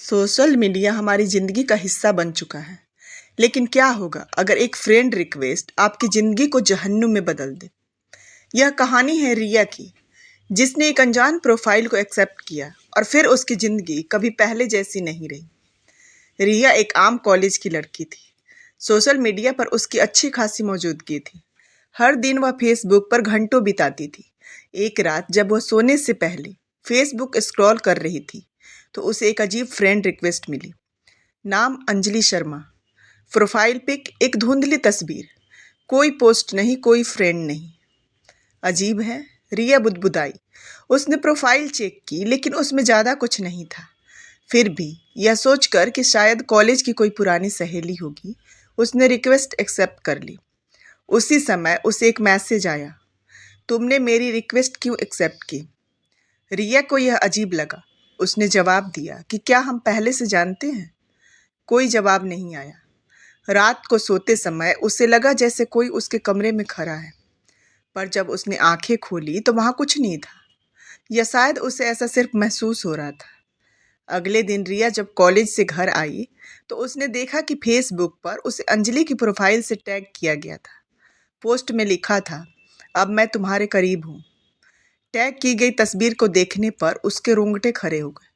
Social media हमारी ज़िंदगी का हिस्सा बन चुका है। लेकिन क्या होगा अगर एक फ्रेंड रिक्वेस्ट आपकी ज़िंदगी को जहन्नुम में बदल दे। यह कहानी है रिया की, जिसने एक अनजान प्रोफाइल को एक्सेप्ट किया और फिर उसकी ज़िंदगी कभी पहले जैसी नहीं रही। रिया एक आम कॉलेज की लड़की थी। सोशल मीडिया पर उसकी अच्छी खासी मौजूदगी थी। हर दिन वह फेसबुक पर घंटों बिताती थी। एक रात जब वह सोने से पहले फेसबुक स्क्रॉल कर रही थी तो उसे एक अजीब फ्रेंड रिक्वेस्ट मिली। नाम अंजलि शर्मा, प्रोफाइल पिक एक धुंधली तस्वीर, कोई पोस्ट नहीं, कोई फ्रेंड नहीं। अजीब है, रिया बुदबुदाई। उसने प्रोफाइल चेक की लेकिन उसमें ज़्यादा कुछ नहीं था। फिर भी यह सोचकर कि शायद कॉलेज की कोई पुरानी सहेली होगी, उसने रिक्वेस्ट एक्सेप्ट कर ली। उसी समय उसे एक मैसेज आया, तुमने मेरी रिक्वेस्ट क्यों एक्सेप्ट की। रिया को यह अजीब लगा। उसने जवाब दिया कि क्या हम पहले से जानते हैं। कोई जवाब नहीं आया। रात को सोते समय उसे लगा जैसे कोई उसके कमरे में खड़ा है, पर जब उसने आंखें खोली तो वहाँ कुछ नहीं था, या शायद उसे ऐसा सिर्फ महसूस हो रहा था। अगले दिन रिया जब कॉलेज से घर आई तो उसने देखा कि फेसबुक पर उसे अंजलि की प्रोफाइल से टैग किया गया था। पोस्ट में लिखा था, अब मैं तुम्हारे करीब हूँ। टैग की गई तस्वीर को देखने पर उसके रोंगटे खड़े हो गए।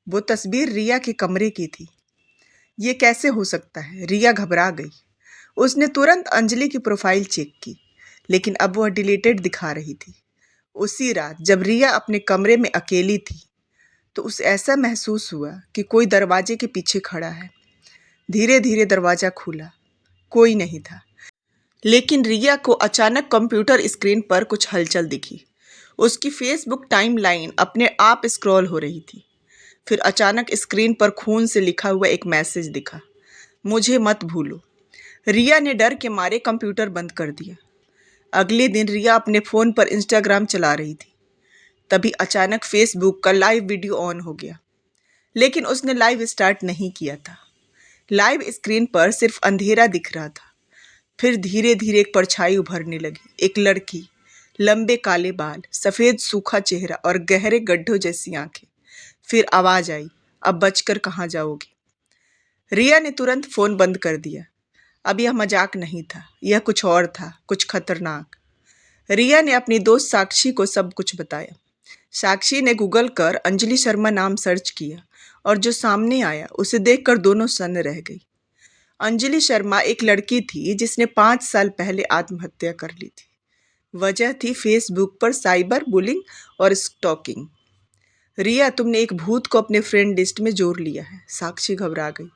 वो तस्वीर रिया के कमरे की थी। ये कैसे हो सकता है? रिया घबरा गई। उसने तुरंत अंजलि की प्रोफाइल चेक की, लेकिन अब वह डिलीटेड दिखा रही थी। उसी रात जब रिया अपने कमरे में अकेली थी तो उसे ऐसा महसूस हुआ कि कोई दरवाजे के पीछे खड़ा है। धीरे धीरे दरवाज़ा खुला, कोई नहीं था। लेकिन रिया को अचानक कंप्यूटर स्क्रीन पर कुछ हलचल दिखी। उसकी फेसबुक टाइमलाइन अपने आप स्क्रॉल हो रही थी। फिर अचानक स्क्रीन पर खून से लिखा हुआ एक मैसेज दिखा, मुझे मत भूलो। रिया ने डर के मारे कंप्यूटर बंद कर दिया। अगले दिन रिया अपने फ़ोन पर इंस्टाग्राम चला रही थी। तभी अचानक फेसबुक का लाइव वीडियो ऑन हो गया, लेकिन उसने लाइव स्टार्ट नहीं किया था। लाइव स्क्रीन पर सिर्फ अंधेरा दिख रहा था। फिर धीरे धीरे एक परछाई उभरने लगी। एक लड़की, लंबे काले बाल, सफ़ेद सूखा चेहरा और गहरे गड्ढों जैसी आंखें। फिर आवाज़ आई, अब बचकर कहाँ जाओगे। रिया ने तुरंत फ़ोन बंद कर दिया। अब यह मजाक नहीं था, यह कुछ और था, कुछ खतरनाक। रिया ने अपनी दोस्त साक्षी को सब कुछ बताया। साक्षी ने गूगल कर अंजलि शर्मा नाम सर्च किया और जो सामने आया उसे देखकर दोनों सन्न रह गई। अंजलि शर्मा एक लड़की थी जिसने 5 साल पहले आत्महत्या कर ली थी। वजह थी फेसबुक पर साइबर बुलिंग और स्टॉकिंग। रिया, तुमने एक भूत को अपने फ्रेंड लिस्ट में जोड़ लिया है। साक्षी घबरा गई।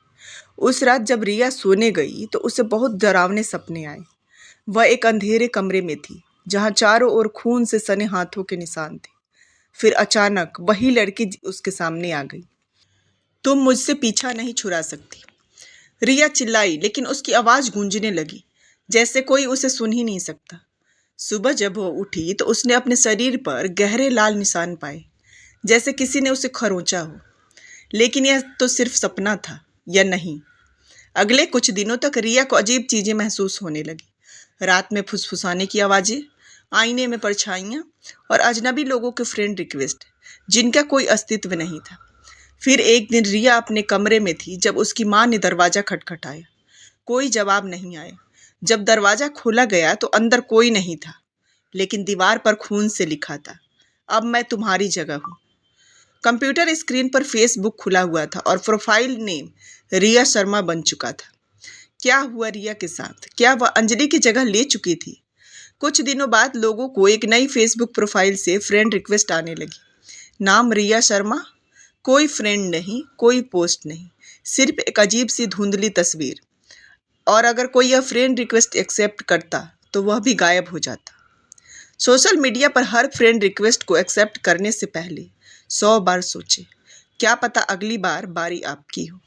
उस रात जब रिया सोने गई तो उसे बहुत डरावने सपने आए। वह एक अंधेरे कमरे में थी जहां चारों ओर खून से सने हाथों के निशान थे। फिर अचानक वही लड़की उसके सामने आ गई। तुम मुझसे पीछा नहीं छुड़ा सकती। रिया चिल्लाई, लेकिन उसकी आवाज़ गूंजने लगी जैसे कोई उसे सुन ही नहीं सकता। सुबह जब वो उठी तो उसने अपने शरीर पर गहरे लाल निशान पाए, जैसे किसी ने उसे खरोंचा हो। लेकिन यह तो सिर्फ सपना था या नहीं। अगले कुछ दिनों तक रिया को अजीब चीज़ें महसूस होने लगी। रात में फुसफुसाने की आवाज़ें, आईने में परछाइयाँ और अजनबी लोगों के फ्रेंड रिक्वेस्ट जिनका कोई अस्तित्व नहीं था। फिर एक दिन रिया अपने कमरे में थी जब उसकी माँ ने दरवाज़ा खटखटाया। कोई जवाब नहीं आया। जब दरवाज़ा खोला गया तो अंदर कोई नहीं था, लेकिन दीवार पर खून से लिखा था, अब मैं तुम्हारी जगह हूँ। कंप्यूटर स्क्रीन पर फेसबुक खुला हुआ था और प्रोफाइल नेम रिया शर्मा बन चुका था। क्या हुआ रिया के साथ? क्या वह अंजलि की जगह ले चुकी थी? कुछ दिनों बाद लोगों को एक नई फेसबुक प्रोफाइल से फ्रेंड रिक्वेस्ट आने लगी। नाम रिया शर्मा, कोई फ्रेंड नहीं, कोई पोस्ट नहीं, सिर्फ एक अजीब सी धुंधली तस्वीर। और अगर कोई यह फ्रेंड रिक्वेस्ट एक्सेप्ट करता तो वह भी गायब हो जाता। सोशल मीडिया पर हर फ्रेंड रिक्वेस्ट को एक्सेप्ट करने से पहले 100 बार सोचें। क्या पता अगली बार बारी आपकी हो।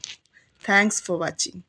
Thanks for watching.